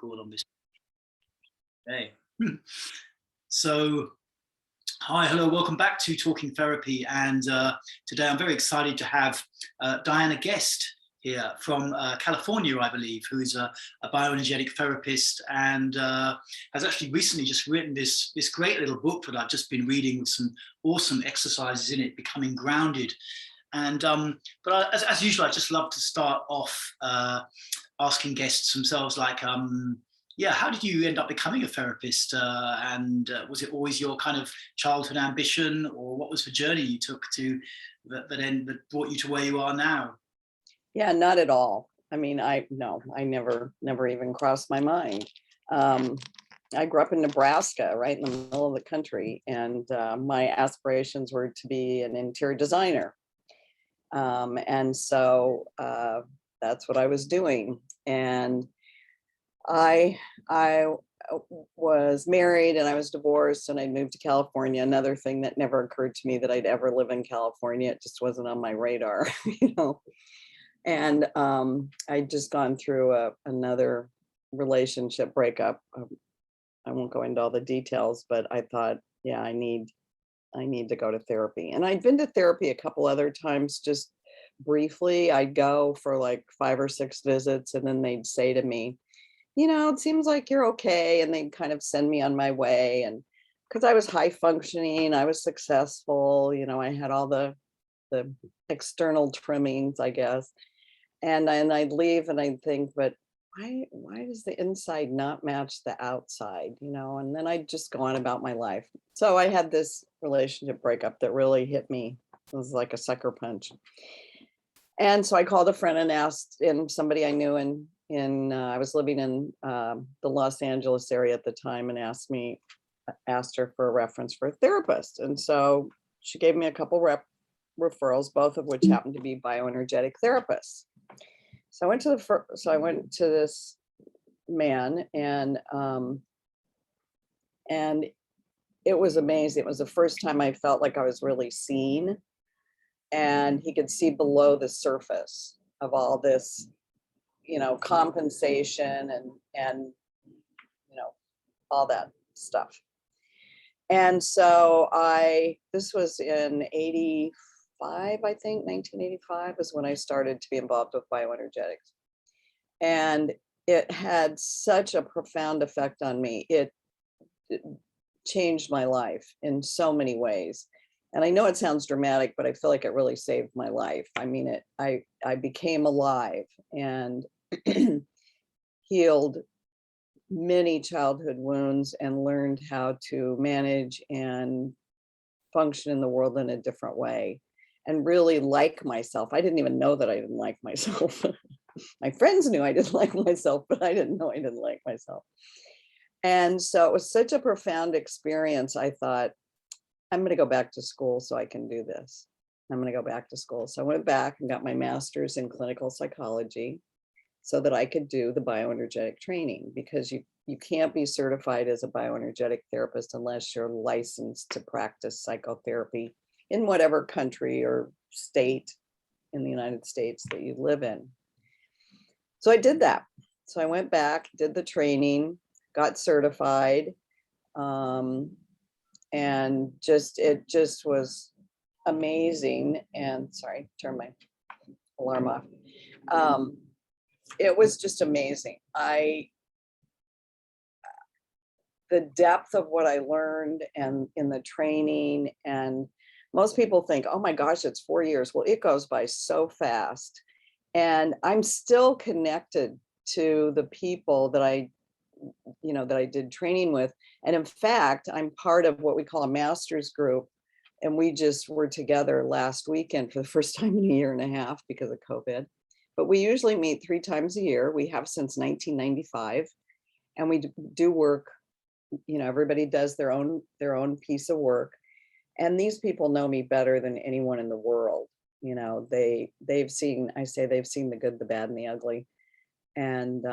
call on this day. So, hi, hello, welcome back to Talking Therapy. And today I'm very excited to have Diana Guest here from California, I believe, who's a bioenergetic therapist and has actually recently just written this great little book that I've just been reading with some awesome exercises in it, Becoming Grounded. And but as usual, I just love to start off asking guests themselves, like, yeah, how did you end up becoming a therapist? And was it always your kind of childhood ambition, or what was the journey you took to that brought you to where you are now? Yeah, not at all. I mean, I never even crossed my mind. I grew up in Nebraska, right in the middle of the country, and my aspirations were to be an interior designer. And so that's what I was doing. And I was married and I was divorced and I moved to California. Another thing that never occurred to me that I'd ever live in California. It just wasn't on my radar, you know. And I'd just gone through another relationship breakup. I won't go into all the details, but I thought, yeah, I need to go to therapy. And I'd been to therapy a couple other times, just briefly. I'd go for like 5 or 6 visits, and then they'd say to me, you know, it seems like you're okay. And they'd kind of send me on my way. And because I was high functioning, I was successful, you know, I had all the external trimmings, I guess. And then I'd leave and I'd think, but why does the inside not match the outside, you know? And then I'd just go on about my life. So I had this relationship breakup that really hit me. It was like a sucker punch. And so I called a friend and asked, and somebody I knew I was living in the Los Angeles area at the time, and asked her for a reference for a therapist. And so she gave me a couple referrals, both of which happened to be bioenergetic therapists. So I went to this man, and it was amazing. It was the first time I felt like I was really seen, and he could see below the surface of all this, you know, compensation and you know, all that stuff. And so this was in 85, I think 1985 was when I started to be involved with bioenergetics. And it had such a profound effect on me. It changed my life in so many ways. And I know it sounds dramatic, but I feel like it really saved my life. I mean, I became alive and healed many childhood wounds and learned how to manage and function in the world in a different way and really like myself. I didn't even know that I didn't like myself. My friends knew I didn't like myself, but I didn't know I didn't like myself. And so it was such a profound experience. I thought, I'm going to go back to school so I can do this. I'm going to go back to school. So I went back and got my master's in clinical psychology so that I could do the bioenergetic training, because you can't be certified as a bioenergetic therapist unless you're licensed to practice psychotherapy in whatever country or state in the United States that you live in. So I did that. So I went back, did the training, got certified, and it just was amazing. And sorry, turn my alarm off. It was just amazing. The depth of what I learned and in the training, and most people think, oh my gosh, it's 4 years. Well, it goes by so fast. And I'm still connected to the people that I did training with. And in fact, I'm part of what we call a master's group. And we just were together last weekend for the first time in a year and a half because of COVID. But we usually meet 3 times a year. We have since 1995. And we do work, you know, everybody does their own piece of work. And these people know me better than anyone in the world. You know, they've seen the good, the bad, and the ugly. And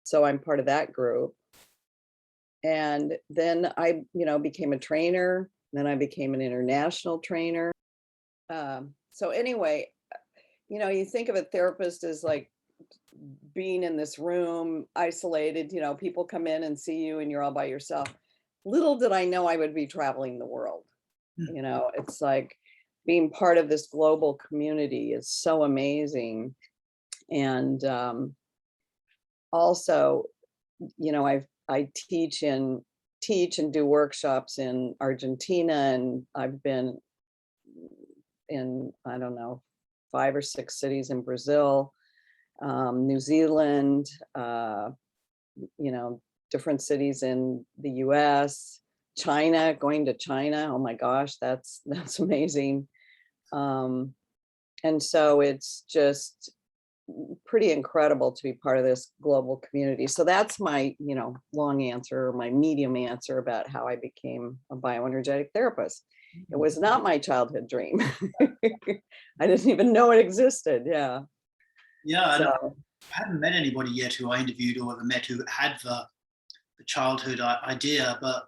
so I'm part of that group. And then I, became a trainer. Then I became an international trainer. So anyway, you think of a therapist as like being in this room, isolated, people come in and see you and you're all by yourself. Little did I know I would be traveling the world. Mm. It's like being part of this global community is so amazing. And also, I teach and do workshops in Argentina, and I've been in, I don't know, 5 or 6 cities in Brazil, New Zealand, you know, different cities in the US, China, going to China. Oh my gosh, that's amazing. And so it's just pretty incredible to be part of this global community. So that's my, long answer, or my medium answer about how I became a bioenergetic therapist. It was not my childhood dream. I didn't even know it existed. Yeah. Yeah, and I So, haven't met anybody yet who I interviewed or ever met who had the childhood idea. But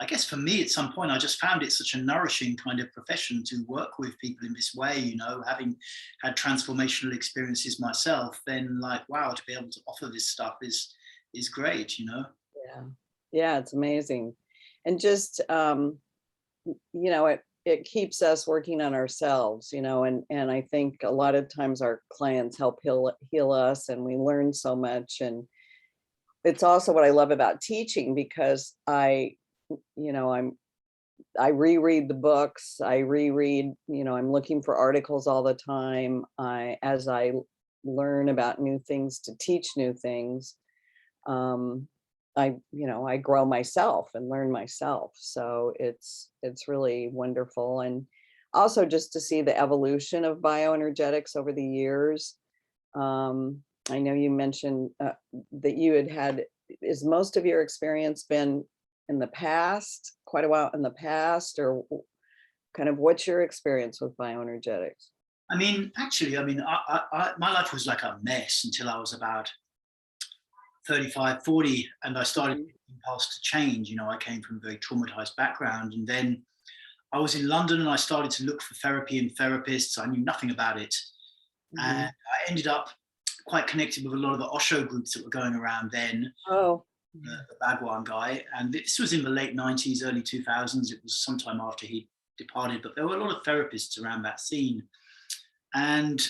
I guess for me, at some point, I just found it such a nourishing kind of profession to work with people in this way, having had transformational experiences myself, then like, wow, to be able to offer this stuff is great. yeah. Yeah, it's amazing. And just, it keeps us working on ourselves, and I think a lot of times our clients help heal us, and we learn so much. And it's also what I love about teaching, because I reread the books, I reread, I'm looking for articles all the time. As I learn about new things to teach new things, um, I grow myself and learn myself. So it's really wonderful. And also just to see the evolution of bioenergetics over the years. I know you mentioned that you had, is most of your experience been in the past, quite a while in the past, or kind of what's your experience with bioenergetics? I mean, actually, my life was like a mess until I was about 35, 40, and I started Mhm. impulse to change. I came from a very traumatized background, and then I was in London and I started to look for therapy and therapists. I knew nothing about it. And Mhm. I ended up quite connected with a lot of the Osho groups that were going around then, Oh, the Bhagwan guy. And this was in the late 90s, early 2000s. It was sometime after he departed, but there were a lot of therapists around that scene. And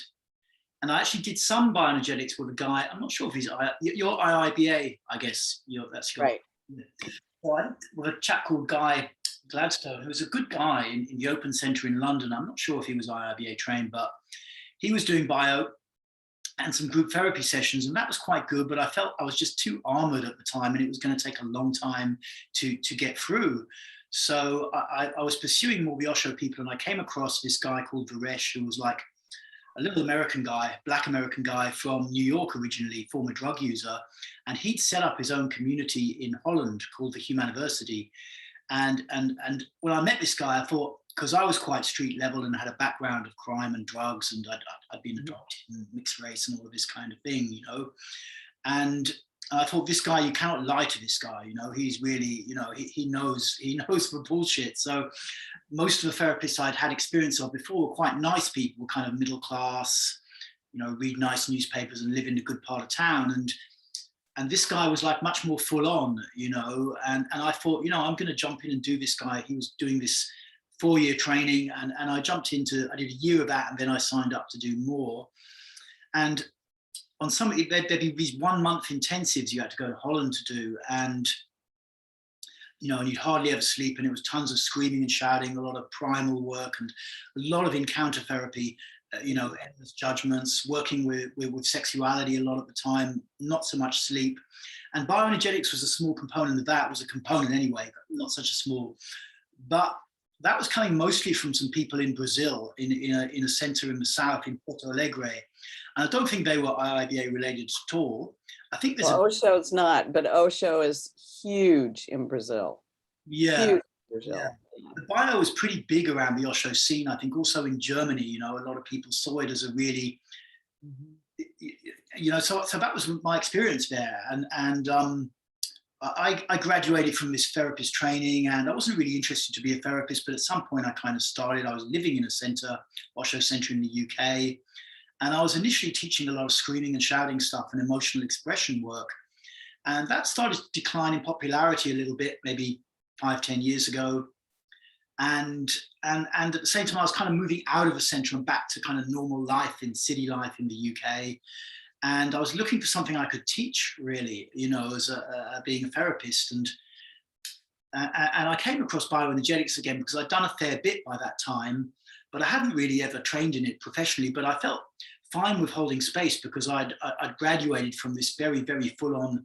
I actually did some bioenergetics with a guy. I'm not sure if you're IIBA, I guess. That's your. right. Well, with a chap called Guy Gladstone, who was a good guy in the Open Centre in London. I'm not sure if he was IIBA trained, but he was doing bio and some group therapy sessions, and that was quite good. But I felt I was just too armored at the time, and it was going to take a long time to get through. So I was pursuing more the Osho people, and I came across this guy called Varesh, who was like a little American guy, black American guy from New York originally, former drug user, and he'd set up his own community in Holland called the Humaniversity. And when I met this guy, I thought, because I was quite street level and had a background of crime and drugs, and I'd been adopted and mixed race and all of this kind of thing. And I thought, this guy, you cannot lie to this guy. He's really, he knows the bullshit. So most of the therapists I'd had experience of before were quite nice people, kind of middle class, read nice newspapers and live in a good part of town. And this guy was like much more full on, and I thought, I'm going to jump in and do this guy. He was doing this 4-year training, and I jumped into, I did a year of that, and then I signed up to do more. And on some, there'd be these 1-month intensives you had to go to Holland to do, and and you'd hardly ever sleep, and it was tons of screaming and shouting, a lot of primal work, and a lot of encounter therapy, endless judgments, working with sexuality a lot of the time, not so much sleep. And bioenergetics was a small component of that, was a component anyway, but not such a small. But that was coming mostly from some people in Brazil, in a center in the south, in Porto Alegre. And I don't think they were IIBA related at all. I think there's Well, Osho's not, but Osho is huge in Brazil. yeah, Huge in yeah. Brazil. The bio was pretty big around the Osho scene. I think also in Germany, a lot of people saw it as a really, Mhm. so that was my experience there. And I graduated from this therapist training, and I wasn't really interested to be a therapist, but at some point I kind of started. I was living in a center, Osho center in the UK, And I was initially teaching a lot of screaming and shouting stuff and emotional expression work. And that started to decline in popularity a little bit, maybe 5, 10 years ago. And at the same time, I was kind of moving out of the center and back to kind of normal life in city life in the UK. And I was looking for something I could teach, really, as being a therapist. And I came across bioenergetics again because I'd done a fair bit by that time, but I hadn't really ever trained in it professionally. But I felt fine with holding space because I'd graduated from this very, very full-on,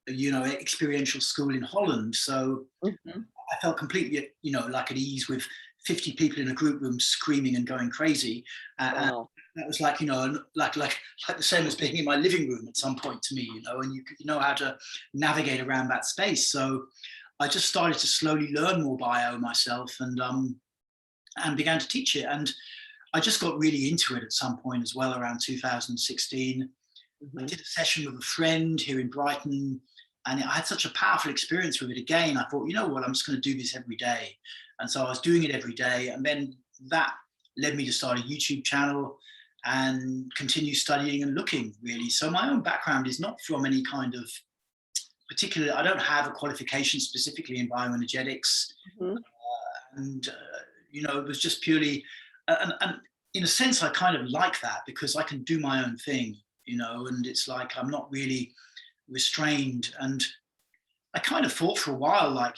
experiential school in Holland. So I felt completely, like at ease with 50 people in a group room screaming and going crazy. Wow. That was like, like the same as being in my living room at some point to me, and you know how to navigate around that space. So I just started to slowly learn more bio myself and began to teach it. And I just got really into it at some point as well, around 2016. I did a session with a friend here in Brighton, and I had such a powerful experience with it again. I thought, you know what, I'm just going to do this every day. And so I was doing it every day. And then that led me to start a YouTube channel and continue studying and looking, really. So my own background is not from any kind of particular, I don't have a qualification specifically in bioenergetics. It was just purely, and in a sense, I kind of like that because I can do my own thing, and it's like I'm not really restrained. And I kind of thought for a while, like,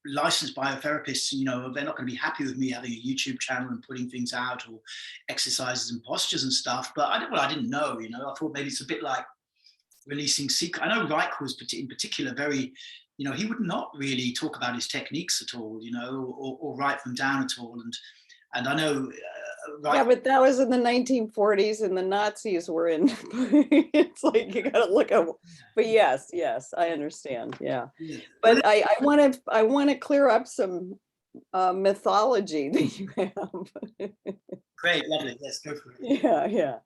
licensed biotherapists, they're not going to be happy with me having a YouTube channel and putting things out or exercises and postures and stuff. But I didn't know, I thought maybe it's a bit like releasing secret. I know Reich was in particular very, he would not really talk about his techniques at all, or write them down at all. And I know Yeah, but that was in the 1940s and the Nazis were in. It's like you got to look at. But yes, I understand. Yeah, but I want to clear up some mythology that you have. Great, lovely. Yes, go for it. Yeah.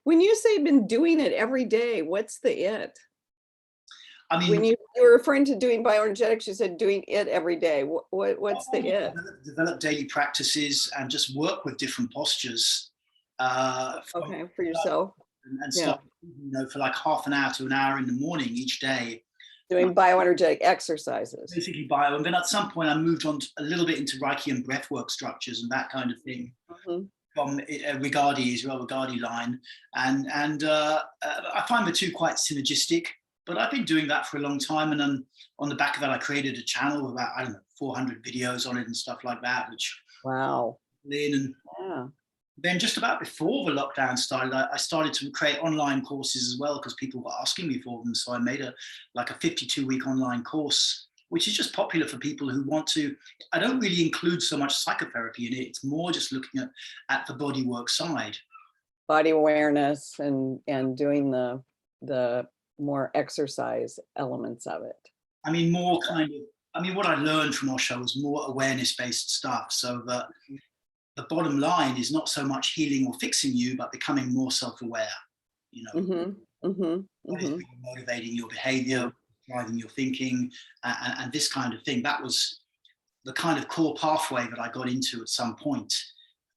When you say been doing it every day, what's the it? I mean, when you were referring to doing bioenergetics, you said doing it every day. What's the it? Develop daily practices and just work with different postures. Okay, for yourself. And start, for like half an hour to an hour in the morning each day. Doing bioenergetic exercises. Basically bio. And then at some point I moved on a little bit into Reiki and breathwork structures and that kind of thing. From Rigadi, Israel Rigadi line. And I find the two quite synergistic. But I've been doing that for a long time, and then on the back of that, I created a channel with about 400 videos on it and stuff like that. Which wow. And then just about before the lockdown started, I started to create online courses as well because people were asking me for them. So I made a 52-week online course, which is just popular for people who want to. I don't really include so much psychotherapy in it. It's more just looking at the bodywork side, body awareness, and doing the more exercise elements of it. I mean, more kind of, what I learned from Osho was more awareness-based stuff. So that the bottom line is not so much healing or fixing you, but becoming more self-aware, What is really motivating your behavior, driving your thinking, and this kind of thing. That was the kind of core pathway that I got into at some point.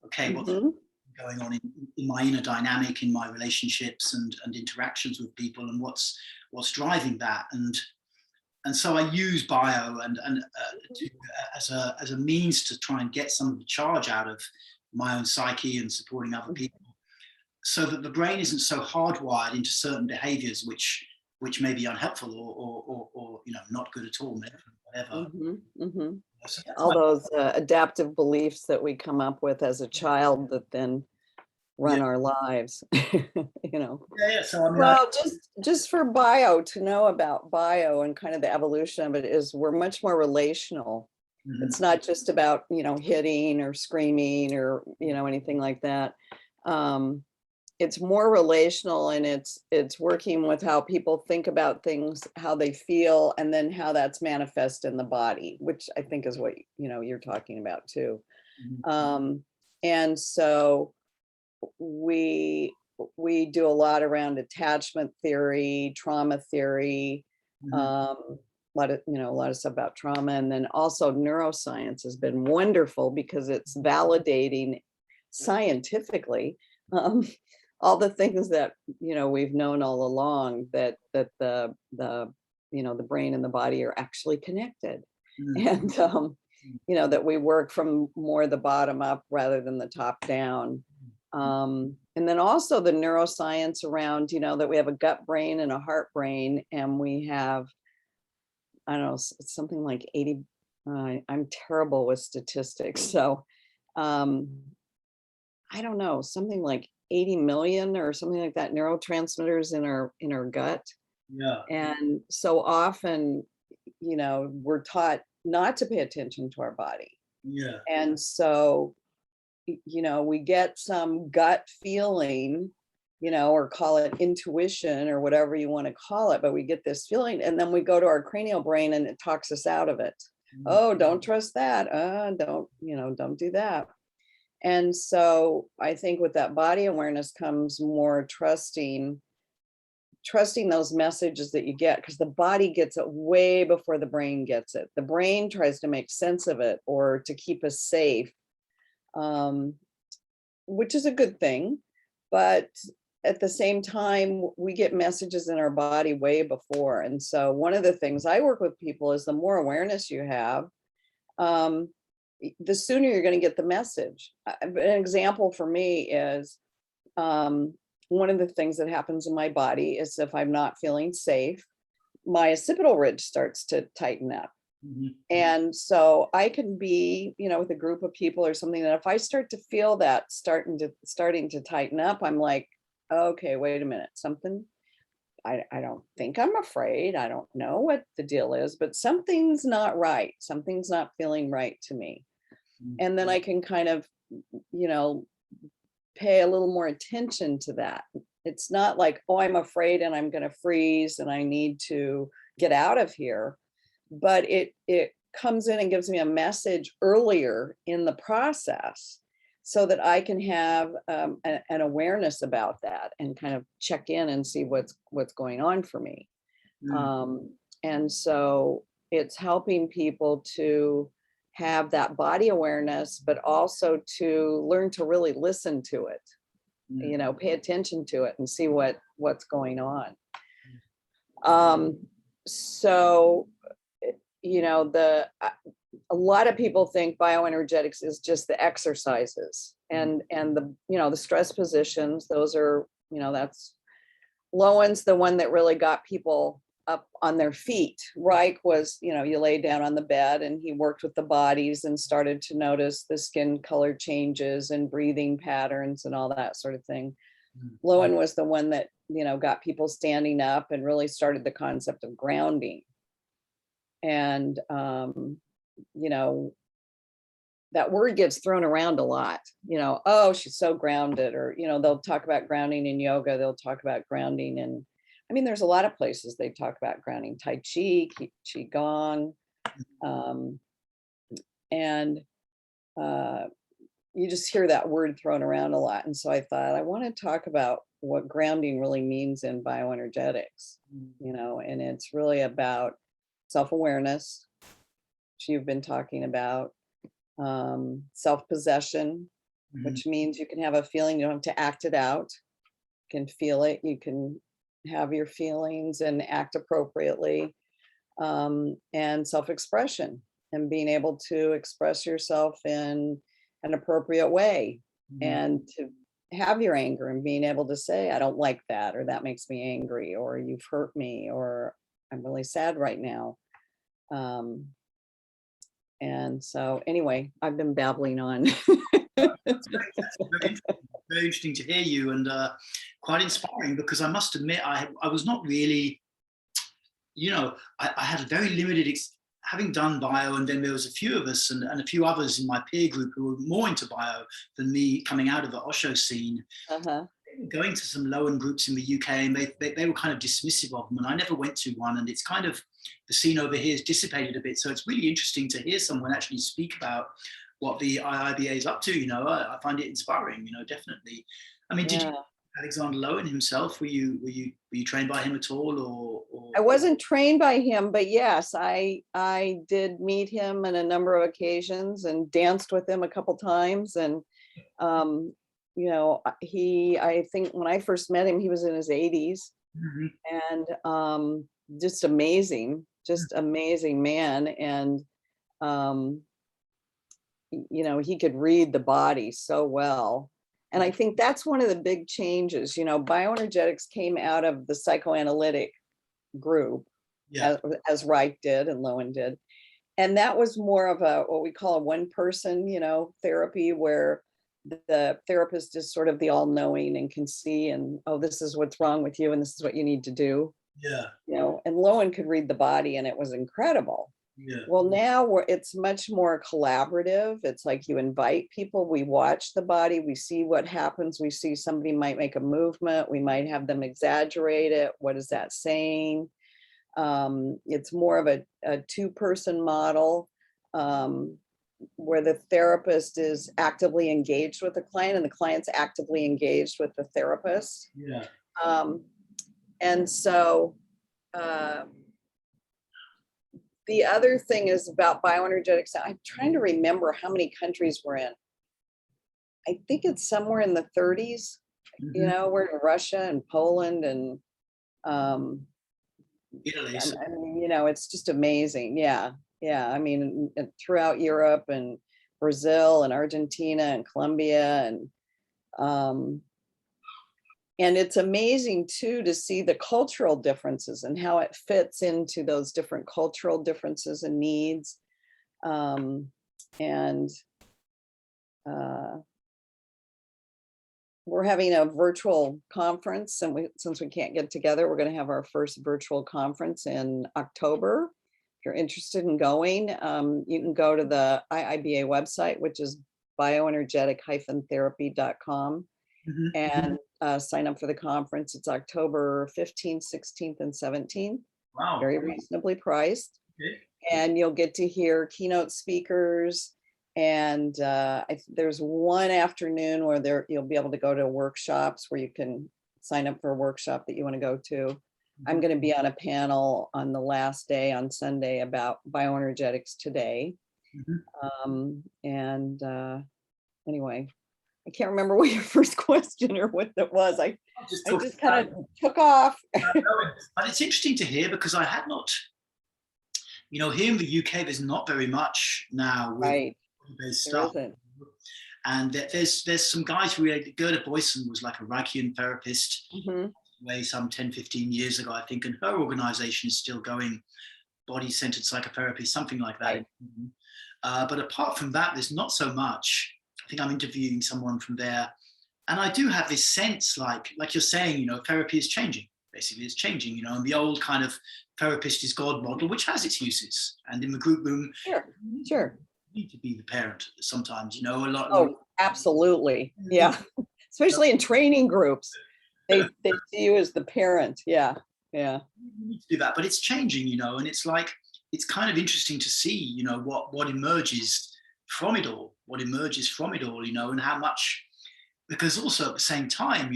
Okay, what's going on in my inner dynamic, in my relationships and interactions with people, and what's driving that, and so I use bio as a means to try and get some of the charge out of my own psyche and supporting other people, so that the brain isn't so hardwired into certain behaviors which may be unhelpful or not good at all, whatever. So all those adaptive beliefs that we come up with as a child that then run our lives. So well, just for bio, to know about bio and kind of the evolution of it is we're much more relational. It's not just about hitting or screaming or anything like that. It's more relational, and it's working with how people think about things, how they feel, and then how that's manifest in the body, which I think is what you're talking about too. And so we do a lot around attachment theory, trauma theory, a lot of stuff about trauma, and then also neuroscience has been wonderful because it's validating scientifically um, all the things that, you know, we've known all along, that the you know, the brain and the body are actually connected. Mm, And mm, you know, that we work from more the bottom up rather than the top down. mm. And then also the neuroscience around, you know, that we have a gut brain and a heart brain, and we have, I don't know, it's something like 80. I'm terrible with statistics, so um, I don't know, something like 80 million or something like that neurotransmitters in our gut. Yeah, And so often, you know, we're taught not to pay attention to our body. yeah, And so, you know, we get some gut feeling, you know, or call it intuition or whatever you want to call it, but we get this feeling and then we go to our cranial brain and it talks us out of it. mm, Oh, don't trust that. Don't, you know, don't do that. And so I think with that body awareness comes more trusting those messages that you get, because the body gets it way before the brain gets it. The brain tries to make sense of it or to keep us safe, um, which is a good thing. But at the same time, we get messages in our body way before. And so one of the things I work with people is the more awareness you have, um, the sooner you're going to get the message. An example for me is, um, one of the things that happens in my body is if I'm not feeling safe, my occipital ridge starts to tighten up. mhm, And so I can be, you know, with a group of people or something, that if I start to feel that starting to tighten up, I'm like, okay, wait a minute, something. I don't think I'm afraid. I don't know what the deal is, but something's not right. Something's not feeling right to me. mm, And then I can kind of, you know, pay a little more attention to that. It's not like, oh, I'm afraid and I'm going to freeze and I need to get out of here, but it comes in and gives me a message earlier in the process so that I can have an awareness about that and kind of check in and see what's going on for me. mm, Um, and so it's helping people to have that body awareness, but also to learn to really listen to it, mm. you know, pay attention to it and see what's going on. Um, so, you know, a lot of people think bioenergetics is just the exercises and the, you know, the stress positions. Those are, you know, that's Lowen's the one that really got people up on their feet. Reich was, you know, you lay down on the bed and he worked with the bodies and started to notice the skin color changes and breathing patterns and all that sort of thing. Mm, Lowen was the one that, you know, got people standing up and really started the concept of grounding. And, you know, that word gets thrown around a lot, you know, oh, she's so grounded, or, you know, they'll talk about grounding in yoga, they'll talk about grounding. And I mean, there's a lot of places they talk about grounding, Tai Chi, Qigong, um, and uh, you just hear that word thrown around a lot. And so I thought, I want to talk about what grounding really means in bioenergetics, mm, you know, and it's really about self-awareness, which you've been talking about, self-possession, mhm, which means you can have a feeling, you don't have to act it out. You can feel it, you can have your feelings and act appropriately, and self-expression and being able to express yourself in an appropriate way mm. and to have your anger and being able to say, I don't like that, or that makes me angry, or you've hurt me, or I'm really sad right now. Um, and so anyway, I've been babbling on. Very interesting to hear you, and quite inspiring, because I must admit I was not really, you know, I had a very limited having done bio, and then there was a few of us and a few others in my peer group who were more into bio than me, coming out of the Osho scene. Uh-huh. Going to some low end groups in the UK, and they were kind of dismissive of them, and I never went to one. And it's kind of, the scene over here has dissipated a bit, so it's really interesting to hear someone actually speak about what the IIBA is up to. You know, I find it inspiring. You know, definitely. I mean, did you, Yeah. Alexander Lowen himself? Were you trained by him at all, I or wasn't trained by him, but yes, I did meet him on a number of occasions and danced with him a couple times. And um, I think when I first met him, he was in his 80s, Mhm. and just amazing man. And um, he could read the body so well. And I think that's one of the big changes. Bioenergetics came out of the psychoanalytic group, Yeah, as Reich did and Lowen did. And that was more of a what we call a one person, therapy, where the therapist is sort of the all knowing and can see, and oh, this is what's wrong with you and this is what you need to do. yeah, And Lowen could read the body, and it was incredible. yeah, Well, now it's much more collaborative. It's like you invite people, we watch the body, we see what happens. We see somebody might make a movement, we might have them exaggerate it. What is that saying? It's more of a two-person model, where the therapist is actively engaged with the client and the client's actively engaged with the therapist. yeah. Um, and so the other thing is about bioenergetics. I'm trying to remember how many countries we're in. I think it's somewhere in the 30s. Mhm. We're in Russia and Poland and Italy. it's just amazing. Yeah. Yeah. I mean, throughout Europe and Brazil and Argentina and Colombia um, and it's amazing too to see the cultural differences and how it fits into those different cultural differences and needs. And uh, we're having a virtual conference, and since we can't get together, we're going to have our first virtual conference in October. If you're interested in going, you can go to the IIBA website, which is bioenergetic-therapy.com, Mhm. and sign up for the conference. It's October 15th, 16th, and 17th. Wow. Very reasonably priced. Okay. And you'll get to hear keynote speakers. And there's one afternoon where you'll be able to go to workshops where you can sign up for a workshop that you want to go to. I'm going to be on a panel on the last day on Sunday about bioenergetics today. Mhm. And anyway, I can't remember what your first question or what that was. I Just I talking just kind of took off. but it's interesting to hear because I had not, here in the UK, there's not very much now with Right. based There stuff. isn't. And there's some guys who Gerda Boyson was like a Reichian therapist Mhm. way some 10, 15 years ago, I think, and her organization is still going, body-centered psychotherapy, something like that. Right. But apart from that, there's not so much. I think I'm interviewing someone from there, and I do have this sense, like you're saying, therapy is changing. Basically, it's changing, and the old kind of therapist is God model, which has its uses, and in the group room, Sure. Sure. you need to be the parent sometimes, a lot. Oh, absolutely. Yeah. Especially in training groups. They see you as the parent. Yeah. Yeah. You need to do that, but it's changing, and it's like it's kind of interesting to see, what emerges from it all, and how much, because also at the same time,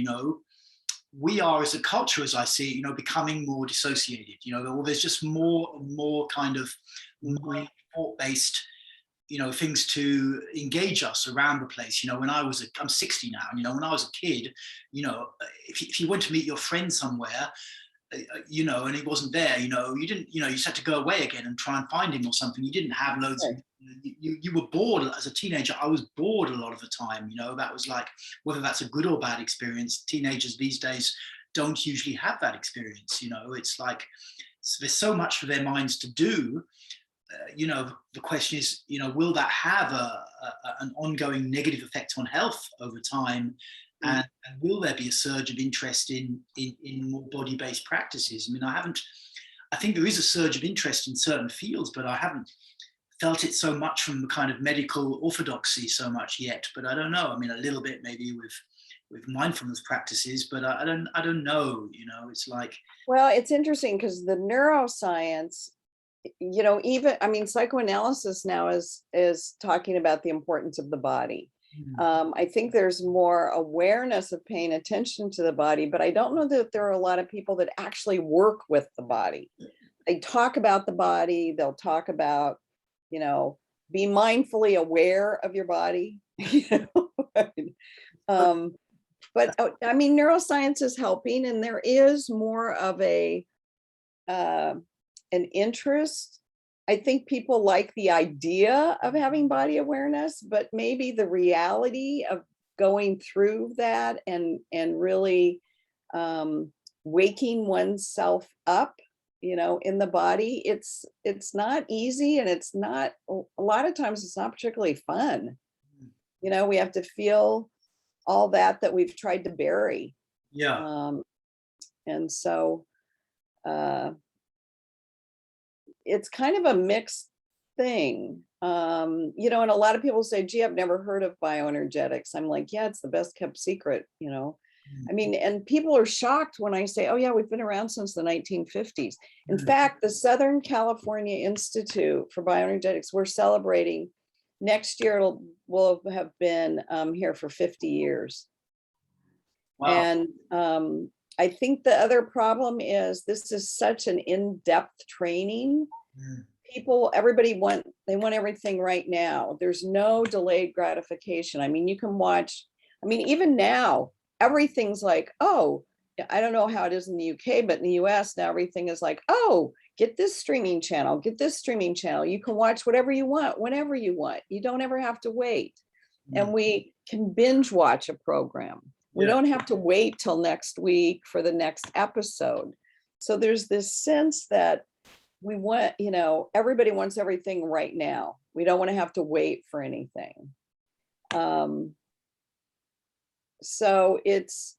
we are as a culture, as I see it, becoming more dissociated. There's just more and more kind of Mhm. mind thought based things to engage us around the place. I'm 60 now, when I was a kid, if you went to meet your friend somewhere, and he wasn't there, you didn't, you just had to go away again and try and find him or something. You didn't have loads of, Right. you were bored as a teenager. I was bored a lot of the time, that was like, whether that's a good or bad experience. Teenagers these days don't usually have that experience. It's like, there's so much for their minds to do. The question is, will that have an ongoing negative effect on health over time? Mm. And will there be a surge of interest in more body-based practices? I think there is a surge of interest in certain fields, but I haven't felt it so much from the kind of medical orthodoxy so much yet. But I don't know. A little bit maybe with mindfulness practices, but I don't know. It's like, Well, it's interesting because the neuroscience, psychoanalysis now is talking about the importance of the body. I think there's more awareness of paying attention to the body, but I don't know that there are a lot of people that actually work with the body. They talk about the body, they'll talk about, be mindfully aware of your body. But I mean, neuroscience is helping, and there is more of a an interest. I think people like the idea of having body awareness, but maybe the reality of going through that and really waking oneself up, you know, in the body, it's not easy, and it's not, a lot of times it's not particularly fun. You know, we have to feel all that we've tried to bury. Yeah. And so it's kind of a mixed thing. You know, and a lot of people say, gee, I've never heard of bioenergetics. I'm like, yeah, it's the best kept secret, you know. I mean, and people are shocked when I say, oh yeah, we've been around since the 1950s. In fact, the Southern California Institute for Bioenergetics, we're celebrating next year, will have been here for 50 years. Wow. And I think the other problem is this is such an in-depth training. Everybody want everything right now. There's no delayed gratification. I mean, you can watch, I mean, even now, everything's like, oh, I don't know how it is in the UK, but in the US now, everything is like, oh, get this streaming channel, get this streaming channel. You can watch whatever you want, whenever you want. You don't ever have to wait. And we can binge watch a program. We don't have to wait till next week for the next episode. So there's this sense that we want, you know, everybody wants everything right now. We don't want to have to wait for anything. So it's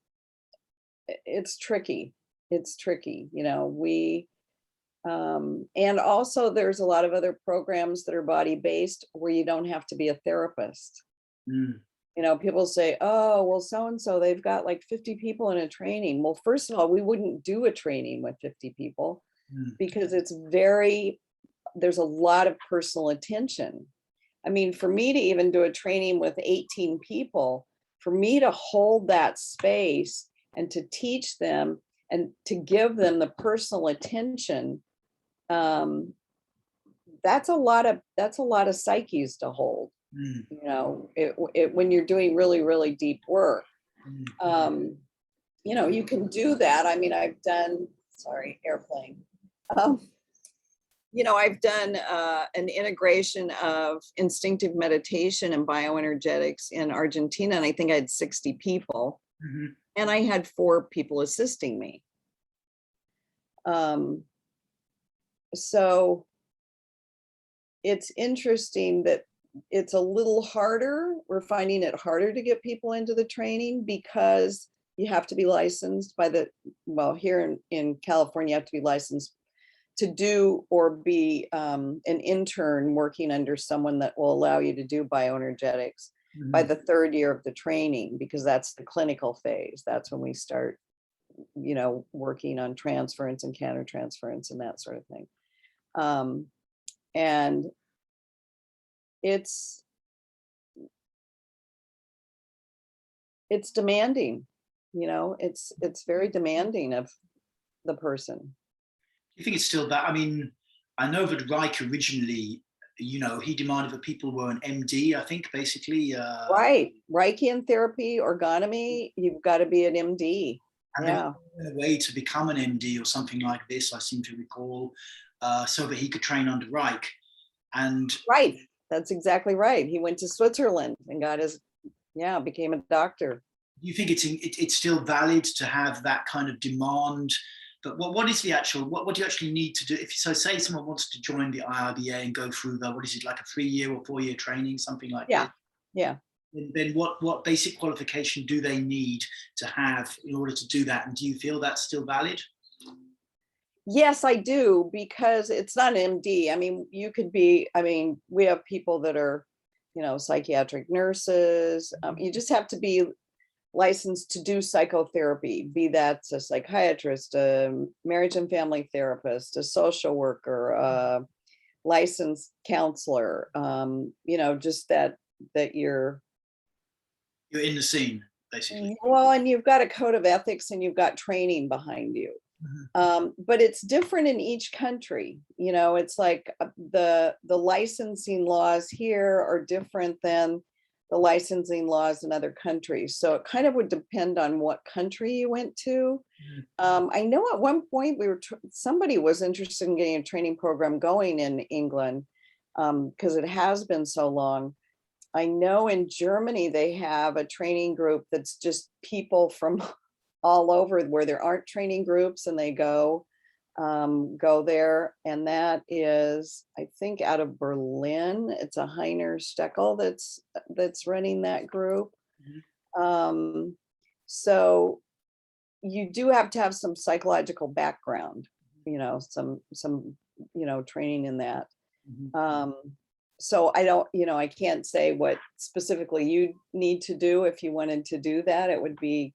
tricky. It's tricky, you know, and also there's a lot of other programs that are body-based where you don't have to be a therapist. You know, people say, oh, well, so-and-so, they've got like 50 people in a training. Well, first of all, we wouldn't do a training with 50 people because there's a lot of personal attention. I mean, for me to even do a training with 18 people, for me to hold that space and to teach them and to give them the personal attention, that's a lot of psyches to hold. You know, when you're doing really, really deep work, you know, you can do that. I mean, I've done, sorry, airplane. You know, I've done an integration of instinctive meditation and bioenergetics in Argentina, and I think I had 60 people, and I had 4 people assisting me. So it's interesting that it's a little harder. We're finding it harder to get people into the training because you have to be licensed by well, here in California, you have to be licensed to do or be an intern working under someone that will allow you to do bioenergetics by the 3rd year of the training, because that's the clinical phase. That's when we start, you know, working on transference and countertransference and that sort of thing. And it's demanding, you know, it's very demanding of the person. You think it's still that? I mean, I know that Reich originally, you know, he demanded that people were an MD, I think, basically. Right. Reichian therapy, orgonomy, you've got to be an MD. And then a way to become an MD or something like this, I seem to recall, so that he could train under Reich. And right. That's exactly right. He went to Switzerland and got his, became a doctor. You think it's still valid to have that kind of demand? But what is the actual, what do you actually need to do? Say someone wants to join the IIBA and go through what is it, like a 3-year or 4-year training, something like that? Yeah. Then what basic qualification do they need to have in order to do that? And do you feel that's still valid? Yes, I do, because it's not an MD. I mean, you could be, I mean, we have people that are, you know, psychiatric nurses. You just have to be licensed to do psychotherapy, be that a psychiatrist, a marriage and family therapist, a social worker, a licensed counselor, you know, just that you're in the scene, basically. Well, and you've got a code of ethics and you've got training behind you. But it's different in each country. You know, it's like the licensing laws here are different than the licensing laws in other countries. So it kind of would depend on what country you went to. I know at one point somebody was interested in getting a training program going in England, because it has been so long. I know in Germany they have a training group that's just people from all over where there aren't training groups, and they go there. And that is, I think, out of Berlin. It's a Heiner Steckel that's running that group. So you do have to have some psychological background, some training in that. So I don't, I can't say what specifically you need to do. If you wanted to do that, it would be,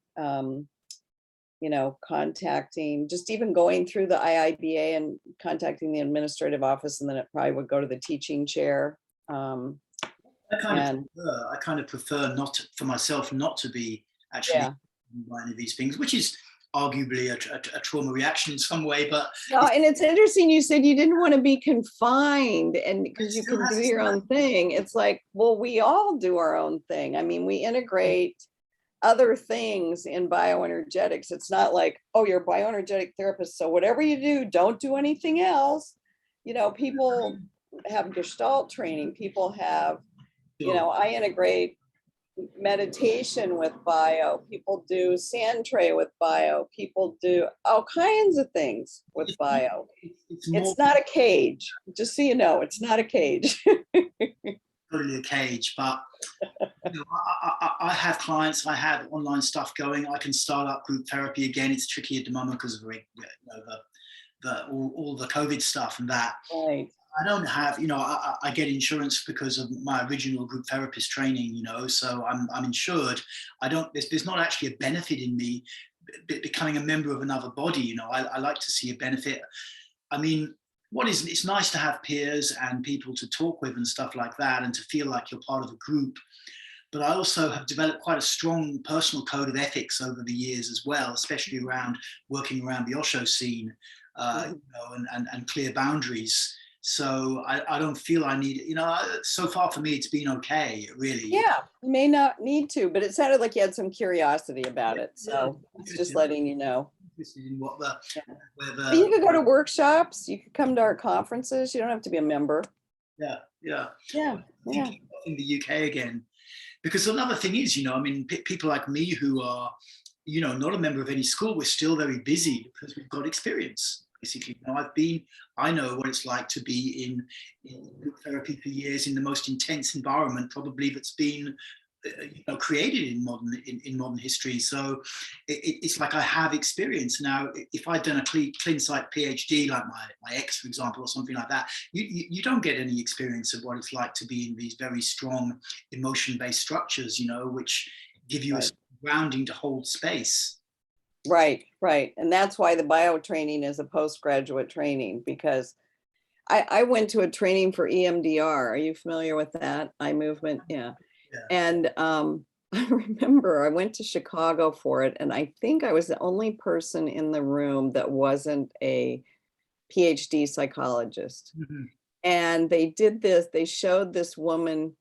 contacting, just even going through the IIBA and contacting the administrative office, and then it probably would go to the teaching chair. I kind of prefer for myself not to be actually by any of these things, which is arguably a trauma reaction in some way. But no, and it's interesting you said you didn't want to be confined, and because you can do your own thing. It's like, well, we all do our own thing. I mean, we integrate other things in bioenergetics. It's not like, oh, you're a bioenergetic therapist, so whatever you do, don't do anything else. People have Gestalt training. People have, I integrate meditation with bio. People do sand tray with bio. People do all kinds of things with bio. It's not a cage. Just so you know, it's not a cage. Totally a cage, but I have clients, I have online stuff going. I can start up group therapy again. It's tricky at the moment because of all the COVID stuff and that. Right. I don't have, I get insurance because of my original group therapist training, so I'm insured. There's not actually a benefit in me becoming a member of another body. I like to see a benefit. I mean, it's nice to have peers and people to talk with and stuff like that, and to feel like you're part of a group. But I also have developed quite a strong personal code of ethics over the years as well, especially around working around the Osho scene, and clear boundaries. So I don't feel I need, so far for me, it's been okay, really. Yeah, you may not need to, but it sounded like you had some curiosity about it. So it's just letting you know. In what but you could go to workshops, you could come to our conferences. You don't have to be a member. Yeah. In the UK again, because another thing is, people like me who are, not a member of any school, we're still very busy because we've got experience. Basically, I know what it's like to be in group therapy for years in the most intense environment probably that's been created in modern history. So it's like I have experience now. If I'd done a clean site PhD, like my ex, for example, or something like that, you don't get any experience of what it's like to be in these very strong emotion-based structures, which give you a grounding to hold space. Right. And that's why the bio training is a postgraduate training, because I went to a training for EMDR. Are you familiar with that? Eye movement? Yeah. And I remember I went to Chicago for it, and I think I was the only person in the room that wasn't a PhD psychologist. And they showed this woman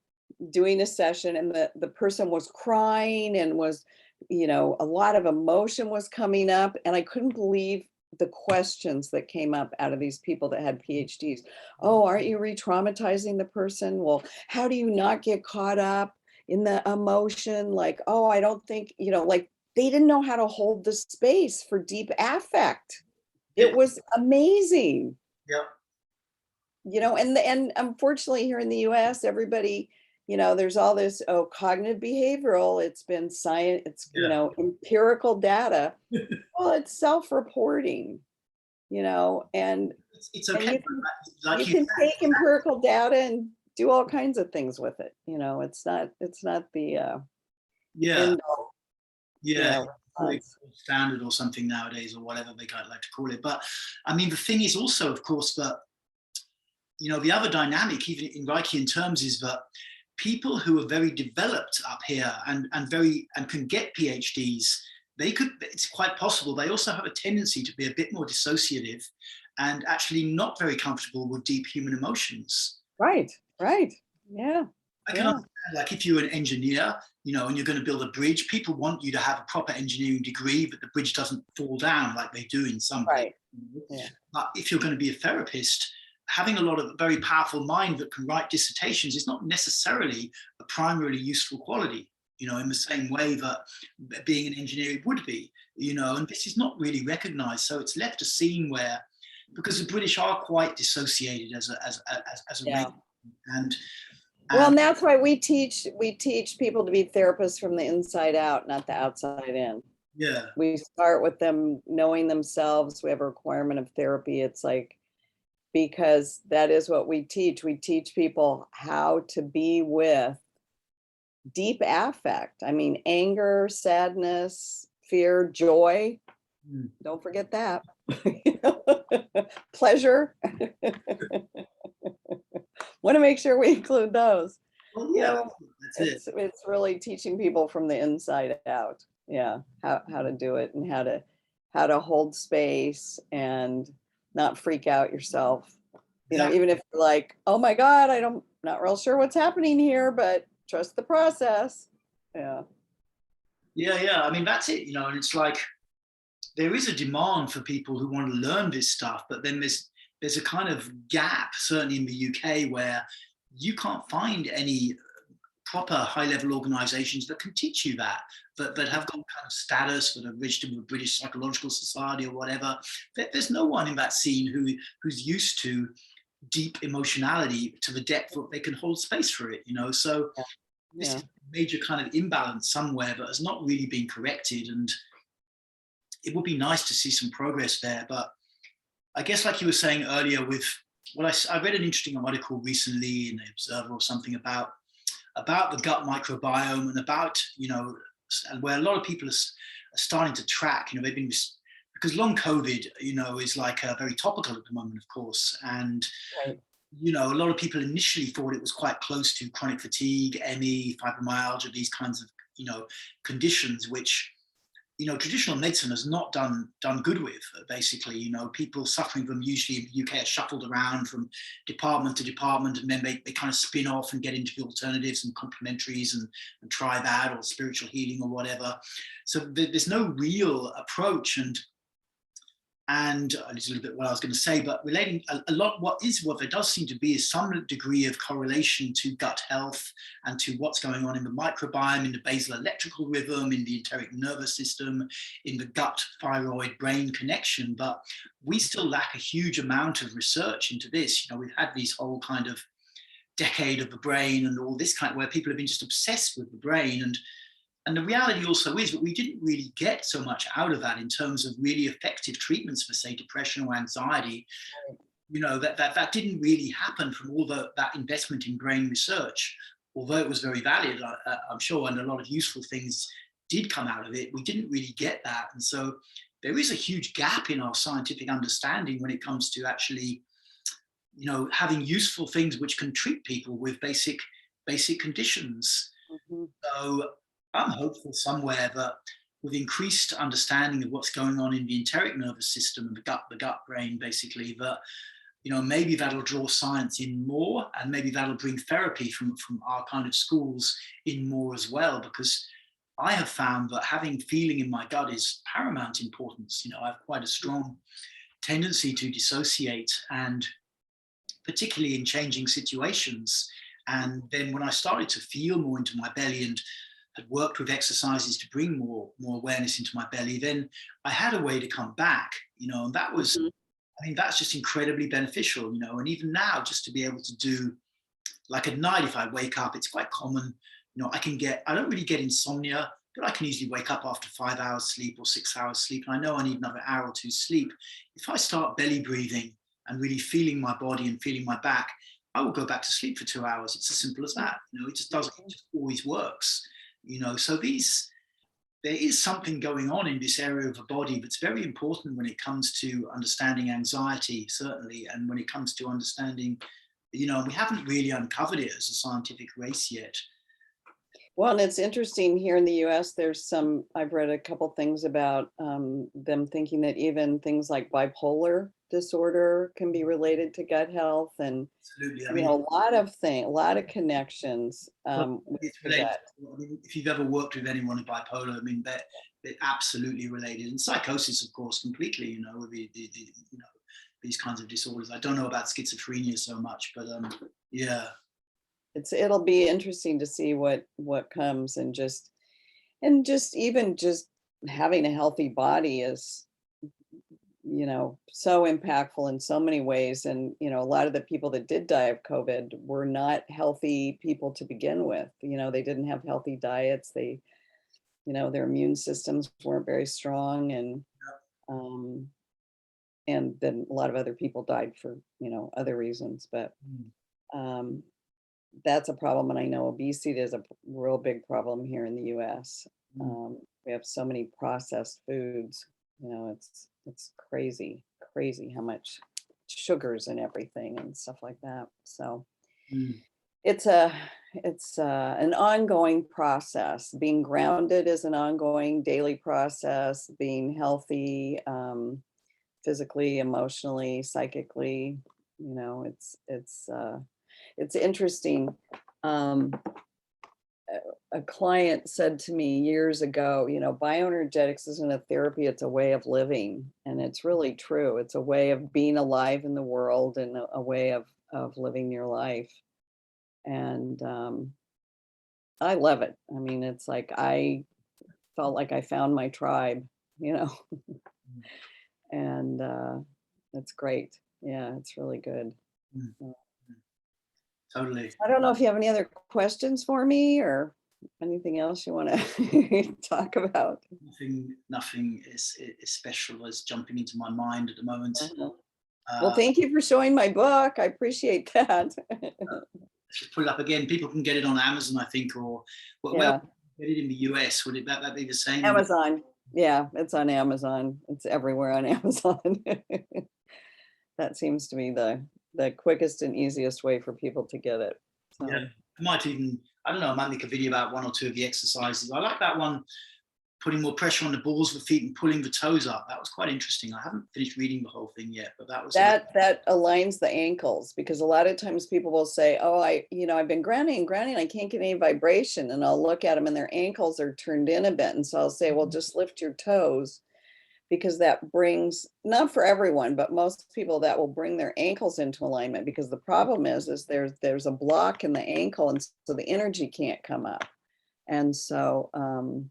doing a session, and the person was crying and was, a lot of emotion was coming up, and I couldn't believe the questions that came up out of these people that had PhDs. Oh, aren't you re-traumatizing the person? Well, how do you not get caught up in the emotion? Like, oh, I don't think, like they didn't know how to hold the space for deep affect. It was amazing. Yeah. And unfortunately here in the US, everybody, there's all this, cognitive behavioral, it's been science, it's, empirical data. Well, it's self-reporting, and it's okay. You can take empirical data and do all kinds of things with it. It's not the standard or something nowadays, or whatever they like to call it. But I mean, the thing is also, of course, that the other dynamic, even in Reichian terms, is that people who are very developed up here and can get PhDs, it's quite possible they also have a tendency to be a bit more dissociative and actually not very comfortable with deep human emotions. Right. Yeah. I can Yeah, understand, like if you're an engineer, and you're going to build a bridge, people want you to have a proper engineering degree, but the bridge doesn't fall down like they do in some places. right. Yeah, But if you're going to be a therapist, having a lot of a very powerful mind that can write dissertations is not necessarily a primarily useful quality, in the same way that being an engineer would be, and this is not really recognized. So it's left a scene where, because the British are quite dissociated as a race, yeah. and Well, and and that's why we teach people to be therapists from the inside out, not the outside in. yeah, We start with them knowing themselves. We have a requirement of therapy. It's like, because that is what we teach. We teach people how to be with deep affect. I mean, anger, sadness, fear, joy. mm, Don't forget that. Pleasure. Want to make sure we include those. well, You yeah, know, that's it. it's really teaching people from the inside out. Yeah, how to do it, and how to hold space and not freak out yourself. Exactly. Even if you're like, oh my God, not real sure what's happening here, but trust the process. Yeah. Yeah, yeah. I mean, that's it. And it's like there is a demand for people who want to learn this stuff, but then there's a kind of gap, certainly in the UK, where you can't find any proper high-level organizations that can teach you that have got kind of status, that are registered with the British Psychological Society or whatever. There's no one in that scene who's used to deep emotionality to the depth that they can hold space for it. So Yeah. this Yeah. is a major kind of imbalance somewhere that has not really been corrected, and it would be nice to see some progress there. But I guess, like you were saying earlier, with I read an interesting article recently in the Observer or something about the gut microbiome, and about and where a lot of people are starting to track. They've been, because long COVID, is like very topical at the moment, of course, and Right. a lot of people initially thought it was quite close to chronic fatigue, ME, fibromyalgia, these kinds of conditions, which traditional medicine has not done good with. Basically, people suffering from, usually in the UK, are shuffled around from department to department, and then they kind of spin off and get into the alternatives and complementaries, and try that, or spiritual healing or whatever. So there's no real approach. And it's a little bit what I was going to say, but relating a lot, what there does seem to be is some degree of correlation to gut health and to what's going on in the microbiome, in the basal electrical rhythm, in the enteric nervous system, in the gut thyroid brain connection. But we still lack a huge amount of research into this. We've had these whole kind of decade of the brain and all this kind of, where people have been just obsessed with the brain. And the reality also is that we didn't really get so much out of that in terms of really effective treatments for, say, depression or anxiety. That didn't really happen from all that investment in brain research, although it was very valued, I'm sure, and a lot of useful things did come out of it. We didn't really get that. And so there is a huge gap in our scientific understanding when it comes to actually, having useful things which can treat people with basic conditions. Mhm. So I'm hopeful somewhere that with increased understanding of what's going on in the enteric nervous system and the gut brain, basically, that maybe that'll draw science in more, and maybe that'll bring therapy from our kind of schools in more as well. Because I have found that having feeling in my gut is paramount importance. I have quite a strong tendency to dissociate, and particularly in changing situations. And then when I started to feel more into my belly, and had worked with exercises to bring more awareness into my belly, then I had a way to come back, and that was, Mhm. I mean, that's just incredibly beneficial, and even now, just to be able to do, like at night, if I wake up, it's quite common, I don't really get insomnia, but I can easily wake up after 5 hours sleep or 6 hours sleep. And I know I need another hour or two sleep. If I start belly breathing and really feeling my body and feeling my back, I will go back to sleep for 2 hours. It's as simple as that. It just doesn't, it just always works. So there is something going on in this area of the body that's very important when it comes to understanding anxiety, certainly, and when it comes to understanding, we haven't really uncovered it as a scientific race yet. Well, and it's interesting here in the US, I've read a couple things about them thinking that even things like bipolar disorder can be related to gut health, and Absolutely. I you mean, know, a lot of connections well, with it's the related. gut. I mean, if you've ever worked with anyone with bipolar, I mean, they're absolutely related. And psychosis, of course, completely, you know, you know, these kinds of disorders. I don't know about schizophrenia so much, but yeah. It'll be interesting to see what comes, and just even just having a healthy body is, you know, so impactful in so many ways. And you know, a lot of the people that did die of COVID were not healthy people to begin with. You know, they didn't have healthy diets. They, you know, their immune systems weren't very strong, um and then a lot of other people died for, you know, other reasons. But Mm. um that's a problem, and I know obesity is a real big problem here in the US. Mm. We have so many processed foods, you know, it's crazy, crazy how much sugars and everything and stuff like that. So Mm. it's a an ongoing process. Being grounded is an ongoing daily process. Being healthy, physically, emotionally, psychically, you know, it's interesting. Um, a client said to me years ago, you know, bioenergetics isn't a therapy, it's a way of living. And it's really true. It's a way of being alive in the world, and a way of living your life. And I love it. I mean, it's like I felt like I found my tribe, you know, and it's great. Yeah, it's really good. Mm. Mm. Totally. I don't know if you have any other questions for me, or anything else you want to talk about. Nothing is special as jumping into my mind at the moment. Uh-huh. Well, Uh, thank you for showing my book. I appreciate that. let's just pull it up again. People can get it on Amazon, I think, or where Yeah, get it in the US? Would that be the same? Amazon. Yeah, it's on Amazon. It's everywhere on Amazon. That seems to be the quickest and easiest way for people to get it. Yeah, So I might even, I don't know, I might make a video about one or two of the exercises. I like that one, putting more pressure on the balls of the feet and pulling the toes up. That was quite interesting. I haven't finished reading the whole thing yet, but that was that aligns the ankles, because a lot of times people will say, oh, you know, I've been grounding and grounding, I can't get any vibration. And I'll look at them and their ankles are turned in a bit. And so I'll say, well, just lift your toes, because that brings, not for everyone, but most people, that will bring their ankles into alignment. Because the problem is there's a block in the ankle, and so the energy can't come up. And so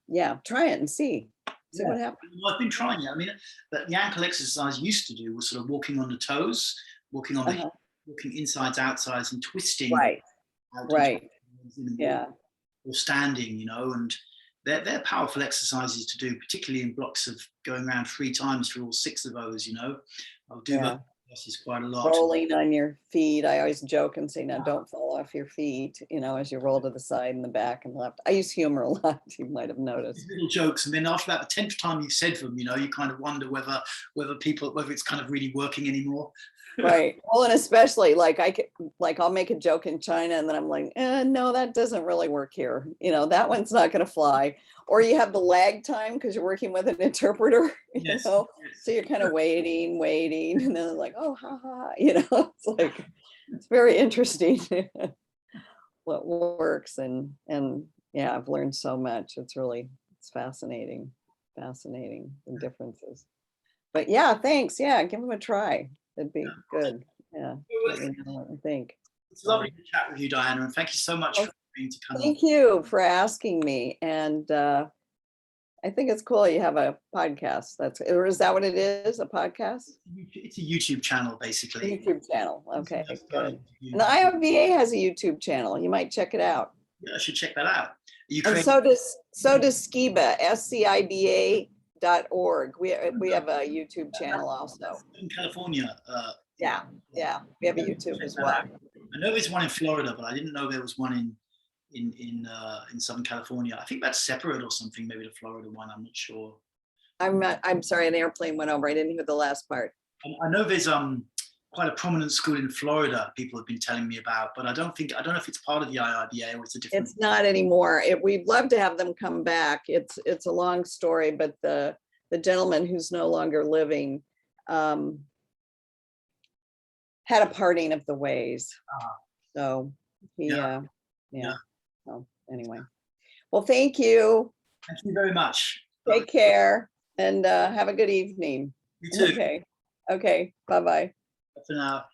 yeah, try it and see yeah. what happens. Well, I've been trying it. I mean, the ankle exercise I used to do was sort of walking on the toes, walking on the Uh-huh. walking insides, outsides, and twisting Right, out right. and Yeah, or standing, you know, and they're powerful exercises to do, particularly in blocks of going around 3 times for all 6 of those, you know. I'll do those yeah. exercises quite a lot. Rolling on your feet. I always joke and say, now don't fall off your feet, you know, as you roll to the side and the back and left. I use humor a lot, you might have These noticed. little jokes, and then after about the 10th time you've said them, you know, you kind of wonder whether whether it's kind of really working anymore. Right. Well, and especially like like I'll make a joke in China and then I'm like, no, that doesn't really work here. You know, that one's not going to fly. Or you have the lag time because you're working with an interpreter, you Yes, know, so yes. you're kind of waiting, and then like, oh, ha ha, you know, it's like, it's very interesting what works. And yeah, I've learned so much. It's fascinating, the differences. But yeah, thanks. Yeah, give them a try. It'd be good. Yeah, let me know what you think. It's lovely So, to chat with you, Diana, and thank you so much well, for agreeing to come on. thank you for asking me. And I think it's cool you have a podcast. Or is that what it is? A podcast? It's a YouTube channel, basically. YouTube channel. Okay, I've started good. to do And the IIBA has a YouTube channel. You might check it out. Yeah, I should check that out. You And create so does SCIBA, SCIBA.org. We have a YouTube channel also. in California. Yeah, yeah. We have a YouTube Check as that out. well. I know there's one in Florida, but I didn't know there was one in Southern California. I think that's separate or something. Maybe the Florida one. I'm not sure. I'm sorry, an airplane went over. I didn't hear the last part. I know there's quite a prominent school in Florida. People have been telling me about, but I don't know if it's part of the IIBA or it's a different. It's not anymore. We'd love to have them come back. It's a long story, but the gentleman who's no longer living, had a parting of the ways. Ah, So he, yeah, yeah. yeah. So anyway, well, thank you. Thank you very much. Take care and have a good evening. You too. Okay. Okay. Bye-bye. For now.